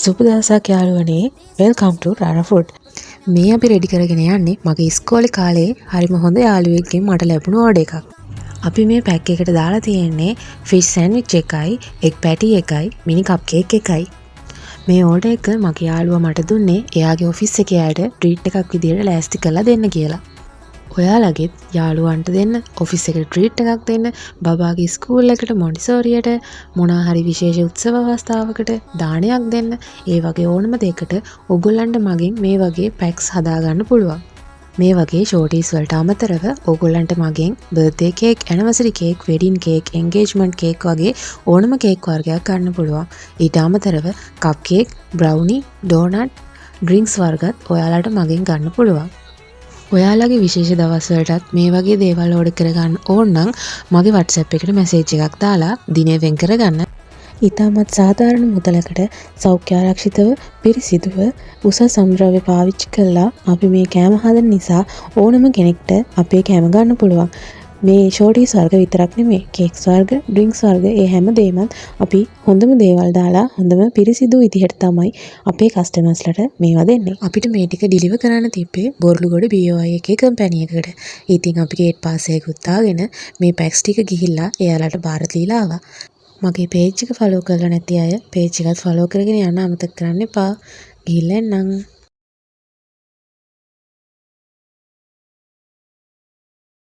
සුබ දවසක් යාළුවනේ. වෙල්කම් ටු රාරා ෆුඩ්. මේ අපි රෙඩි කරගෙන යන්නේ මගේ ඉස්කෝලේ කාලේ හරිම හොඳ යාළුවෙක්ගෙන් මට ලැබුණු ඕඩර් එකක්. අපි මේ පැක් එකට දාලා තියෙන්නේ ෆිෂ් සෑන්ඩ්විච් එකයි, එග් පැටි එකයි, මිනි කප් කේක් එකයි. මේ ඕඩර් එක මගේ යාළුවා මට දුන්නේ එයාගේ ඔෆිස් එකේ අයට ට්‍රීට් එකක් විදියට ලෑස්ති කරලා දෙන්න කියලා. ඔයාලගෙත් යාළුවන්ට දෙන්න, ඔෆිස් එකට ට්‍රීට් එකක් දෙන්න, බබාගේ ස්කූල් එකට මොන්ටිසෝරියට මොනවා හරි විශේෂ උත්සව අවස්ථාවකට දානයක් දෙන්න, ඒ වගේ ඕනම දෙයකට ඕගොල්ලන්ට මගෙන් මේ වගේ පැක්ස් හදාගන්න පුළුවන්. මේ වගේ ෂෝටීස් වලට අමතරව ඕගොල්ලන්ට මගෙන් birthday cake, anniversary cake, wedding cake, engagement cake වගේ ඕනම කේක් වර්ගයක් ගන්න පුළුවන්. ඊට අමතරව කප් කේක්, බ්‍රවුනි, ඩෝනට්, ඩ්‍රින්ක්ස් වර්ගත් ඔයාලට මගෙන් ගන්න පුළුවන්. ඔයාලගේ විශේෂ දවස්වලටත් මේ වගේ දේවල් ඕඩර් කරගන්න ඕන නම් මගේ WhatsApp එකට මැසේජ් එකක් දාලා දිනේ වෙන් කරගන්න. ඉතාමත් සාධාරණ මුදලකට සෞඛ්‍ය ආරක්ෂිතව පිරිසිදුව උසස් සමුද්‍රව්‍ය පාවිච්චි කළා අපි මේ කෑම හදන නිසා ඕනම කෙනෙක්ට අපේ කෑම ගන්න පුළුවන්. මේ ෂෝටීස් වර්ග විතරක් නෙමෙයි, කේක්ස් වර්ග, ඩ්‍රින්ක්ස් වර්ග, ඒ හැම දෙයක්ම අපි හොඳම දේවල් දාලා හොඳම පිරිසිදු විදිහට තමයි අපේ කස්ටමර්ස්ලට මේවා දෙන්නේ. අපිට මේ ටික ඩිලිවර් කරන්න තිබ්බේ බොරලුගොඩ BOI එකේ කම්පැනි එකකට. ඉතින් අපි ගේට් පාස් එකකුත් දාගෙන මේ පැක්ස් ටික ගිහිල්ලා එයාලට බාර දීලා ආවා. මගේ පේජ් එක ෆලෝ කරලා නැති අය පේජ් එකත් ෆලෝ කරගෙන යන්න අමතක කරන්න එපා. ගිහිල්ලා එන්නම්.